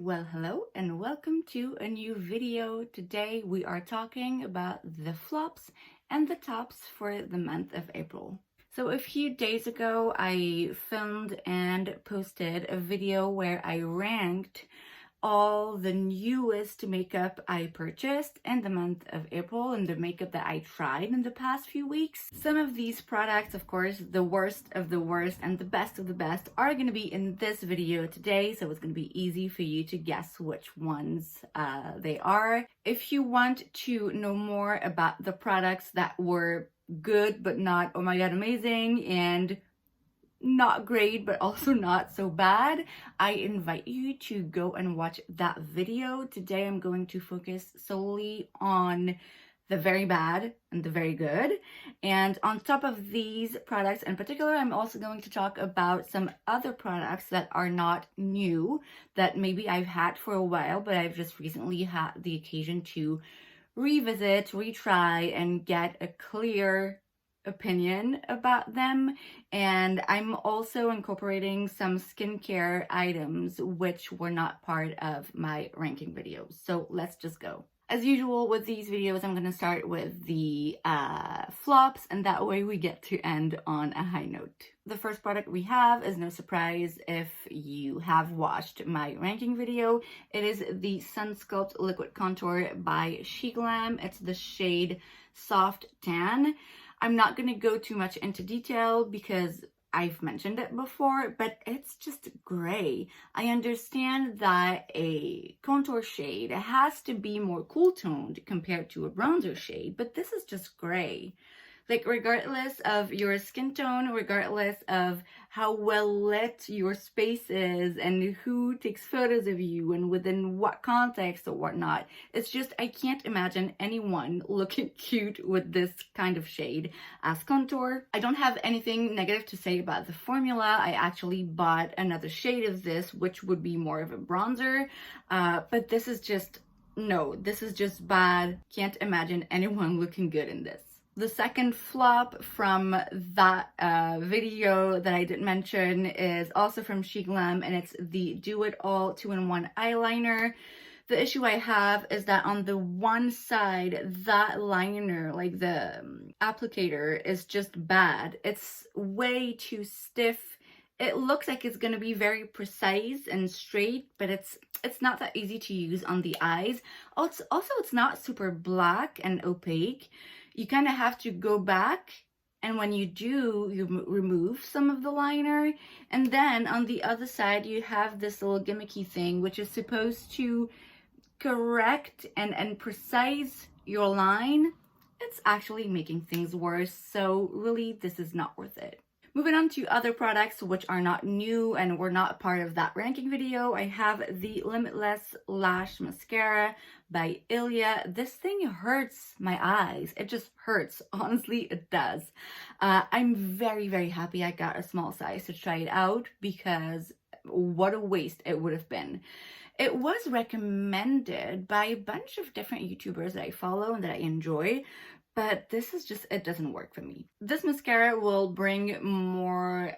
Well, hello and welcome to a new video. Today we are talking about the flops and the tops for the month of April. So a few days ago, I filmed and posted a video where I ranked all the newest makeup I purchased in the month of April and the makeup that I tried in the past few weeks. Some of these products, of course, the worst of the worst and the best of the best are going to be in this video today, so it's going to be easy for you to guess which ones they are. If you want to know more about the products that were good but not oh my god amazing and not great but also not so bad, I invite you to go and watch that video. Today I'm going to focus solely on the very bad and the very good, and on top of these products in particular, I'm also going to talk about some other products that are not new, that maybe I've had for a while but I've just recently had the occasion to revisit, retry, and get a clear opinion about them. And I'm also incorporating some skincare items which were not part of my ranking videos. So let's just go. As usual with these videos, I'm going to start with the flops, and that way we get to end on a high note. The first product we have is no surprise if you have watched my ranking video. It is the Sun Sculpt Liquid Contour by SheGlam. It's the shade Soft Tan. I'm not going to go too much into detail because I've mentioned it before, but it's just gray. I understand that a contour shade has to be more cool toned compared to a bronzer shade, but this is just gray. Like, regardless of your skin tone, regardless of how well lit your space is and who takes photos of you and within what context or whatnot, it's just, I can't imagine anyone looking cute with this kind of shade as contour. I don't have anything negative to say about the formula. I actually bought another shade of this, which would be more of a bronzer, but this is just, no, this is just bad. Can't imagine anyone looking good in this. The second flop from that video that I didn't mention is also from SheGlam, and it's the Do It All 2-in-1 eyeliner. The issue I have is that on the one side, that liner, like the applicator, is just bad. It's way too stiff. It looks like it's going to be very precise and straight, but it's not that easy to use on the eyes. Also, it's not super black and opaque. You kind of have to go back, and when you do, you remove some of the liner, and then on the other side you have this little gimmicky thing which is supposed to correct and precise your line. It's actually making things worse, so really this is not worth it. Moving on to other products which are not new and were not part of that ranking video, I have the Limitless Lash Mascara by Ilya. This thing hurts my eyes. It just hurts. Honestly, it does. I'm very, very happy I got a small size to try it out because what a waste it would have been. It was recommended by a bunch of different YouTubers that I follow and that I enjoy, but this is just, it doesn't work for me. This mascara will bring more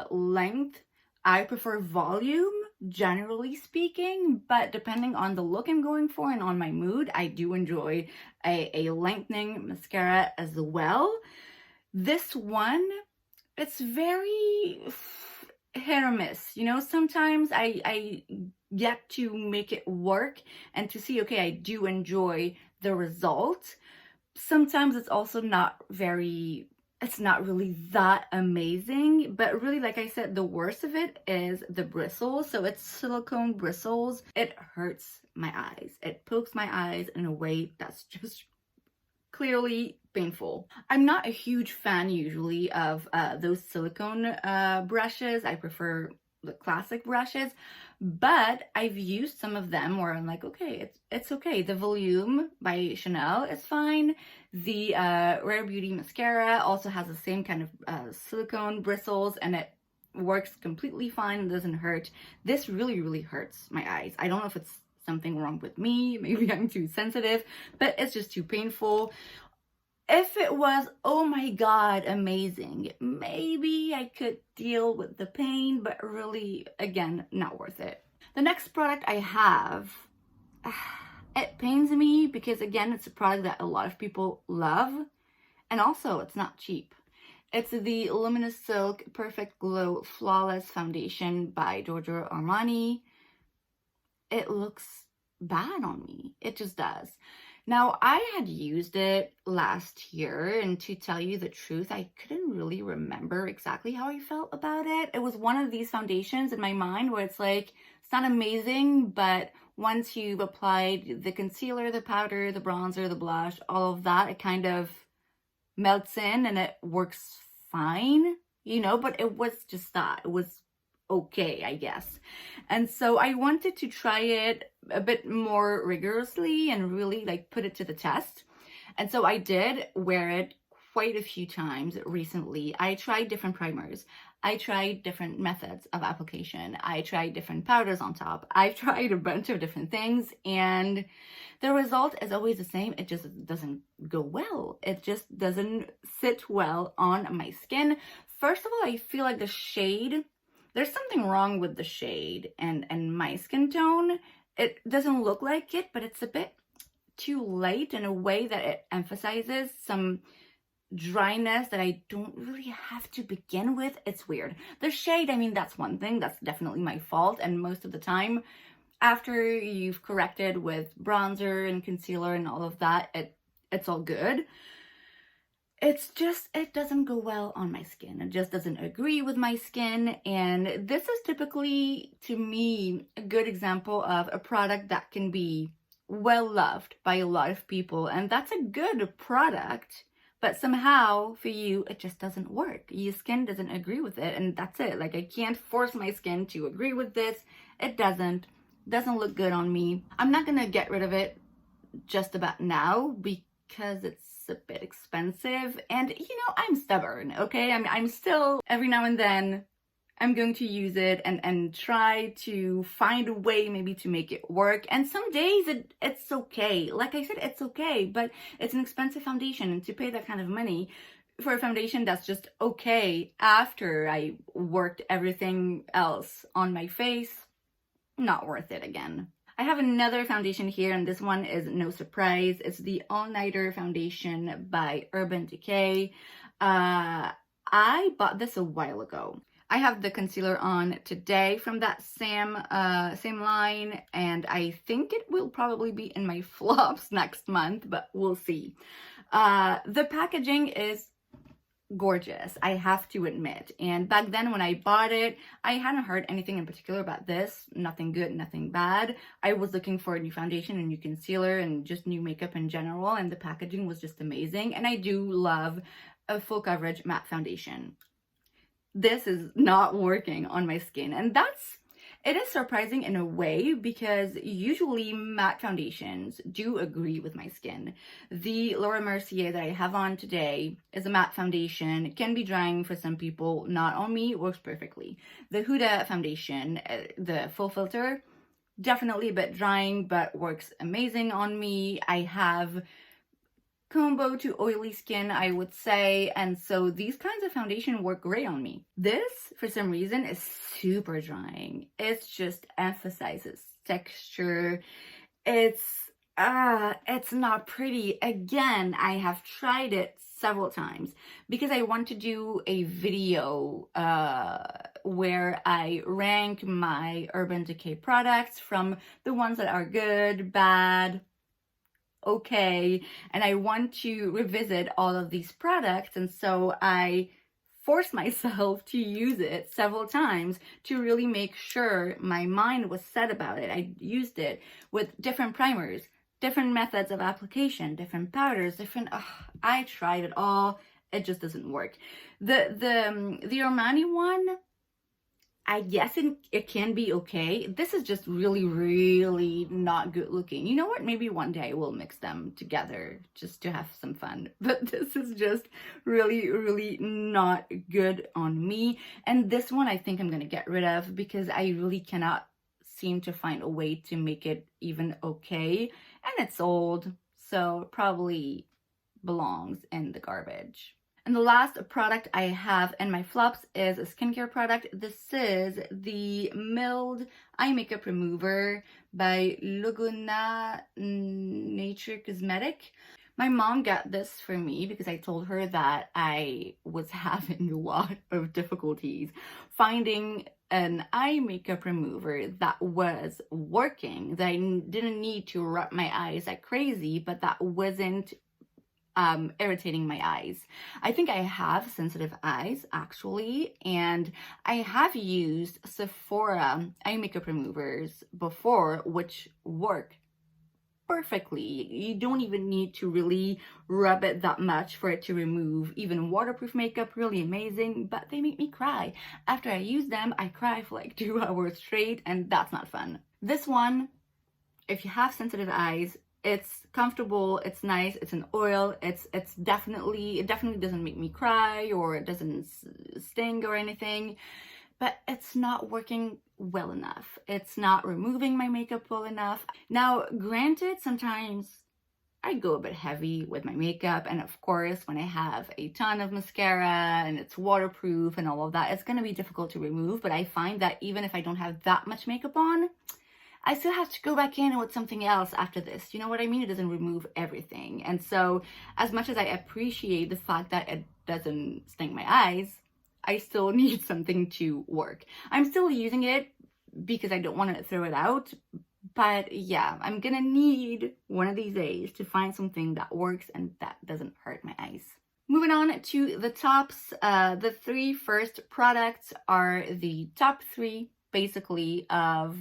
length. I prefer volume, generally speaking, but depending on the look I'm going for and on my mood, I do enjoy a lengthening mascara as well. This one, it's very hit or miss. You know, sometimes I get to make it work and to see, okay, I do enjoy the result. Sometimes it's also not very, it's not really that amazing, but really, like I said, the worst of it is the bristles. So it's silicone bristles. It hurts my eyes. It pokes my eyes in a way that's just clearly painful. I'm not a huge fan usually of those silicone brushes. I prefer the classic brushes, but I've used some of them where I'm like, okay, it's okay. The Volume by Chanel is fine. The Rare Beauty mascara also has the same kind of silicone bristles, and it works completely fine and doesn't hurt. This really, really hurts my eyes. I don't know if it's something wrong with me, maybe I'm too sensitive, but it's just too painful. If it was, oh my god, amazing, maybe I could deal with the pain, but really, again, not worth it. The next product I have, it pains me because again, it's a product that a lot of people love, and also it's not cheap. It's the Luminous Silk Perfect Glow Flawless Foundation by Jojo Armani. It looks bad on me. It just does. Now, I had used it last year, and to tell you the truth, I couldn't really remember exactly how I felt about it. It was one of these foundations in my mind where it's like, it's not amazing, but once you've applied the concealer, the powder, the bronzer, the blush, all of that, it kind of melts in and it works fine, you know, but it was just that. It was okay, I guess. And so I wanted to try it a bit more rigorously and really like put it to the test. And so I did wear it quite a few times recently. I tried different primers. I tried different methods of application. I tried different powders on top. I've tried a bunch of different things, and the result is always the same. It just doesn't go well. It just doesn't sit well on my skin. First of all, I feel like the shade, there's something wrong with the shade and my skin tone. It doesn't look like it, but it's a bit too light in a way that it emphasizes some dryness that I don't really have to begin with. It's weird. The shade, I mean, that's one thing. That's definitely my fault. And most of the time, after you've corrected with bronzer and concealer and all of that, it's all good. It's just, it doesn't go well on my skin. It just doesn't agree with my skin. And this is typically, to me, a good example of a product that can be well loved by a lot of people. And that's a good product, but somehow for you, it just doesn't work. Your skin doesn't agree with it. And that's it. Like, I can't force my skin to agree with this. It doesn't look good on me. I'm not going to get rid of it just about now because it's a bit expensive, and you know, I'm stubborn, okay? I mean, I'm still, every now and then, I'm going to use it and try to find a way maybe to make it work. And some days it's okay. Like I said, it's okay, but it's an expensive foundation, and to pay that kind of money for a foundation that's just okay after I worked everything else on my face, not worth it again. I have another foundation here, and this one is no surprise. It's the All Nighter Foundation by Urban Decay. I bought this a while ago. I have the concealer on today from that same line, and I think it will probably be in my flops next month, but we'll see. The packaging is gorgeous, I have to admit. And back then when I bought it, I hadn't heard anything in particular about this. Nothing good, nothing bad. I was looking for a new foundation, a new concealer, and just new makeup in general, and the packaging was just amazing. And I do love a full coverage matte foundation. This is not working on my skin, and it is surprising in a way because usually matte foundations do agree with my skin. The Laura Mercier that I have on today is a matte foundation. It can be drying for some people, not on me, works perfectly. The Huda foundation, the full filter, definitely a bit drying, but works amazing on me. I have combo to oily skin, I would say, and so these kinds of foundation work great on me. This, for some reason, is super drying. It just emphasizes texture. It's not pretty. Again, I have tried it several times because I want to do a video where I rank my Urban Decay products from the ones that are good, bad, okay, and I want to revisit all of these products, and so I forced myself to use it several times to really make sure my mind was set about it. I used it with different primers, different methods of application, different powders, I tried it all. It just doesn't work. The Armani one, I guess it can be okay. This is just really, really not good looking. You know what? Maybe one day we'll mix them together just to have some fun. But this is just really, really not good on me. And this one I think I'm going to get rid of because I really cannot seem to find a way to make it even okay. And it's old, so it probably belongs in the garbage. And the last product I have in my flops is a skincare product. This is the Mild Eye Makeup Remover by Laguna Nature Cosmetic. My mom got this for me because I told her that I was having a lot of difficulties finding an eye makeup remover that was working, that I didn't need to rub my eyes like crazy, but that wasn't irritating my eyes. I think I have sensitive eyes actually, and I have used Sephora eye makeup removers before, which work perfectly. You don't even need to really rub it that much for it to remove even waterproof makeup. Really amazing, but they make me cry. After I use them, I cry for like 2 hours straight, and that's not fun. This one, if you have sensitive eyes, it's comfortable, it's nice, it's an oil, it definitely doesn't make me cry, or it doesn't sting or anything, but it's not working well enough. It's not removing my makeup well enough. Now, granted, sometimes I go a bit heavy with my makeup, and of course, when I have a ton of mascara and it's waterproof and all of that, it's gonna be difficult to remove, but I find that even if I don't have that much makeup on, I still have to go back in with something else after this. You know what I mean? It doesn't remove everything. And so as much as I appreciate the fact that it doesn't sting my eyes, I still need something to work. I'm still using it because I don't want to throw it out. But yeah, I'm gonna need one of these days to find something that works and that doesn't hurt my eyes. Moving on to the tops, the 3 first products are the top 3 basically of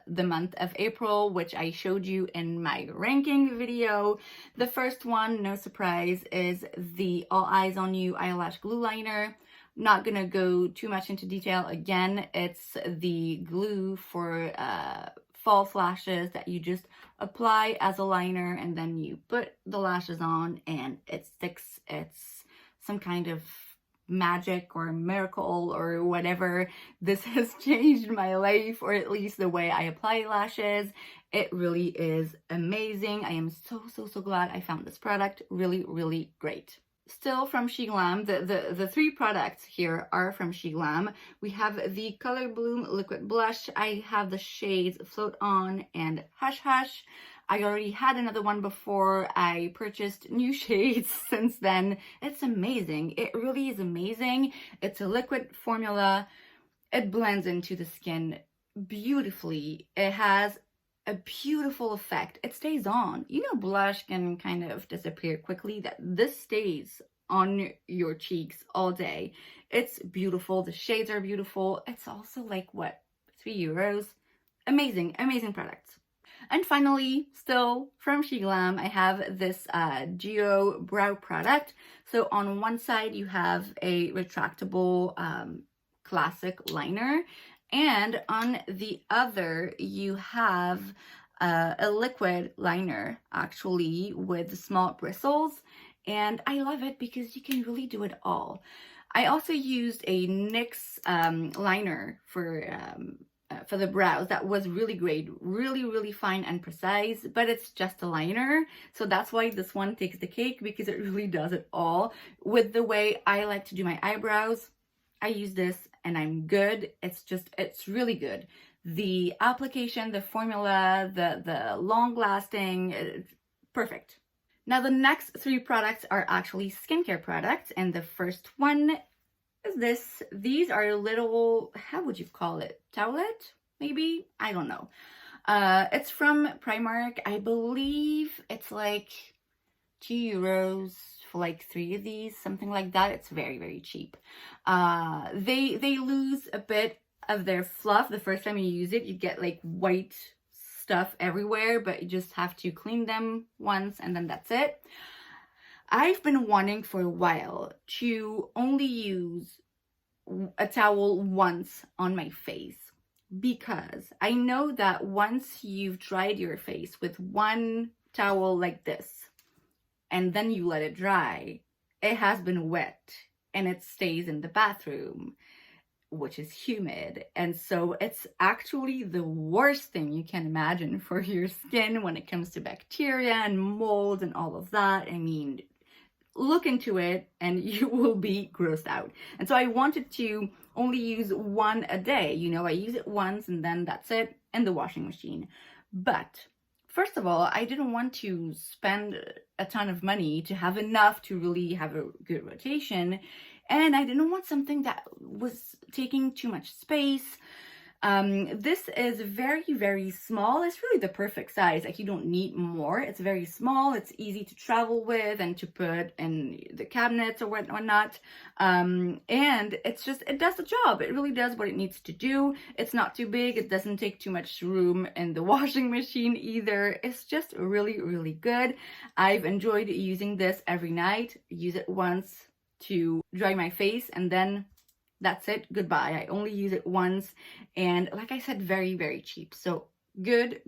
the month of April, which I showed you in my ranking video. The first one, no surprise, is the All Eyes on You Eyelash Glue Liner. Not gonna go too much into detail again. It's the glue for false lashes that you just apply as a liner, and then you put the lashes on and it sticks. It's some kind of magic or miracle or whatever. This has changed my life, or at least the way I apply lashes. It really is amazing. I am so glad I found this product. Really great. Still from SheGlam, the 3 products here are from SheGlam. We have the Color Bloom Liquid Blush. I have the shades Float On and Hush Hush. I already had another one before. I purchased new shades since then. It's amazing. It really is amazing. It's a liquid formula. It blends into the skin beautifully. It has a beautiful effect. It stays on. You know, blush can kind of disappear quickly. This stays on your cheeks all day. It's beautiful. The shades are beautiful. It's also like, what, €3? Amazing products. And finally, still from SheGlam, I have this Geo brow product. So on one side, you have a retractable classic liner, and on the other, you have a liquid liner, actually, with small bristles. And I love it because you can really do it all. I also used a NYX liner for the brows that was really great, really fine and precise, but it's just a liner. So that's why this one takes the cake, because it really does it all. With the way I like to do my eyebrows, I use this and I'm good. It's really good. The application, the formula, the long lasting, perfect. Now the next 3 products are actually skincare products, and the first one is this. These are little, how would you call it? Towelette? Maybe? I don't know. It's from Primark. I believe it's like €2 for like 3 of these, something like that. It's very cheap. They lose a bit of their fluff. The first time you use it, you get like white stuff everywhere, but you just have to clean them once and then that's it. I've been wanting for a while to only use a towel once on my face, because I know that once you've dried your face with one towel like this and then you let it dry, it has been wet and it stays in the bathroom, which is humid. And so it's actually the worst thing you can imagine for your skin when it comes to bacteria and mold and all of that. I mean, look into it and you will be grossed out. And so I wanted to only use one a day. You know, I use it once and then that's it in the washing machine. But first of all, I didn't want to spend a ton of money to have enough to really have a good rotation. And I didn't want something that was taking too much space. This is very, very small. It's really the perfect size. Like, you don't need more. It's very small. It's easy to travel with and to put in the cabinets or whatnot. And it's just, it does the job. It really does what it needs to do. It's not too big. It doesn't take too much room in the washing machine either. It's just really, really good. I've enjoyed using this every night. Use it once to dry my face and then that's it, goodbye. I only use it once, and like I said, very, very cheap. So good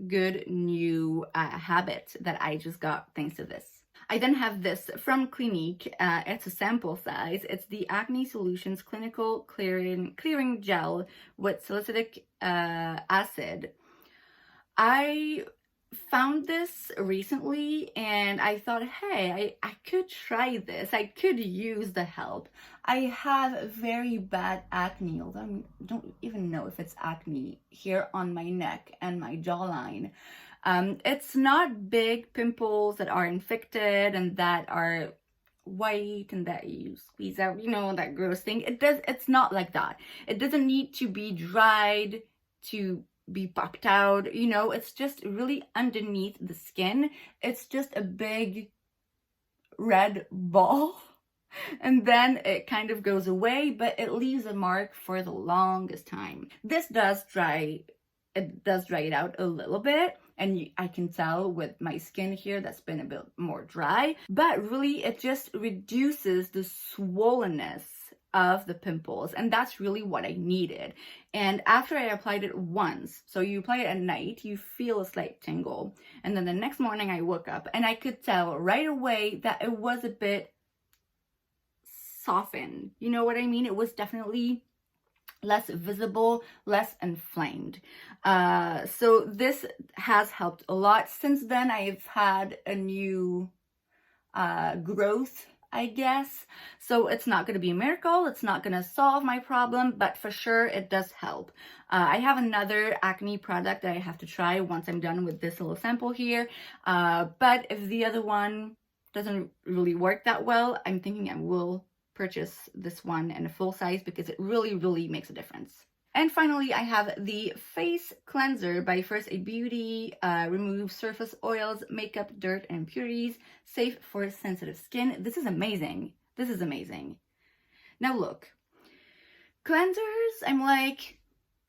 new habit that I just got thanks to this. I then have this from Clinique. It's a sample size. It's the Acne Solutions Clinical Clearing Gel with salicylic acid. I found this recently and I thought, hey, I could try this. I could use the help. I have very bad acne, although I don't even know if it's acne, here on my neck and my jawline. It's not big pimples that are infected and that are white and that you squeeze out, you know, that gross thing. It's not like that. It doesn't need to be dried to be popped out, you know. It's just really underneath the skin. It's just a big red ball and then it kind of goes away, but it leaves a mark for the longest time. This does dry it out a little bit, and I can tell with my skin here that's been a bit more dry, but really it just reduces the swollenness of the pimples, and that's really what I needed. And after I applied it once, so you apply it at night, you feel a slight tingle, and then the next morning I woke up and I could tell right away that it was a bit softened. You know what I mean? It was definitely less visible, less inflamed. So this has helped a lot. Since then, I've had a new growth, I guess. So it's not going to be a miracle. It's not going to solve my problem, but for sure it does help. I have another acne product that I have to try once I'm done with this little sample here. But if the other one doesn't really work that well, I'm thinking I will purchase this one in a full size because it really, really makes a difference. And finally, I have the Face Cleanser by First Aid Beauty. Removes surface oils, makeup, dirt, and impurities. Safe for sensitive skin. This is amazing. This is amazing. Now look, cleansers, I'm like,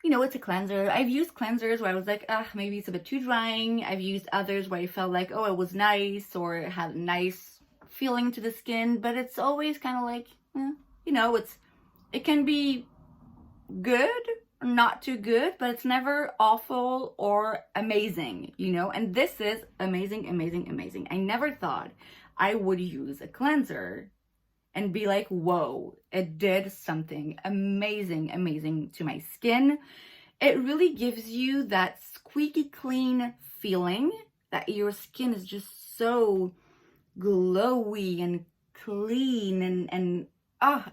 you know, it's a cleanser. I've used cleansers where I was like, maybe it's a bit too drying. I've used others where I felt like, oh, it was nice or it had a nice feeling to the skin, but it's always kind of like, you know, it can be good or not too good, but it's never awful or amazing, you know. And this is amazing, amazing, amazing. I never thought I would use a cleanser and be like, whoa, it did something amazing, amazing to my skin. It really gives you that squeaky clean feeling that your skin is just so glowy and clean and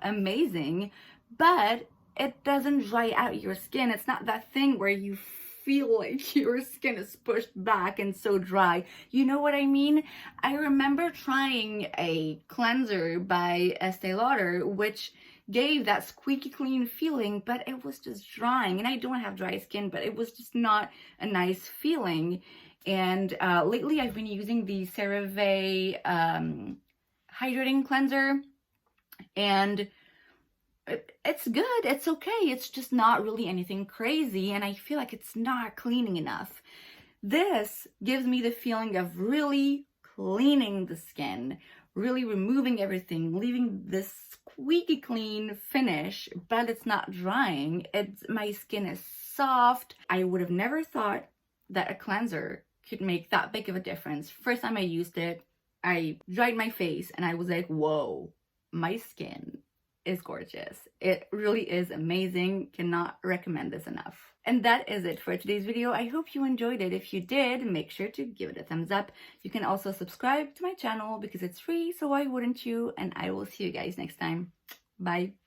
amazing, but it doesn't dry out your skin. It's not that thing where you feel like your skin is pushed back and so dry. You know what I mean? I remember trying a cleanser by Estee Lauder, which gave that squeaky clean feeling, but it was just drying. And I don't have dry skin, but it was just not a nice feeling. And lately I've been using the CeraVe hydrating cleanser, and it's good. It's okay. It's just not really anything crazy, and I feel like it's not cleaning enough. This gives me the feeling of really cleaning the skin, really removing everything, leaving this squeaky clean finish, but it's not drying. My skin is soft. I would have never thought that a cleanser could make that big of a difference. First time I used it, I dried my face and I was like, whoa, my skin is gorgeous. It really is amazing. Cannot recommend this enough. And that is it for today's video. I hope you enjoyed it. If you did, make sure to give it a thumbs up. You can also subscribe to my channel because it's free, so why wouldn't you? And I will see you guys next time. Bye.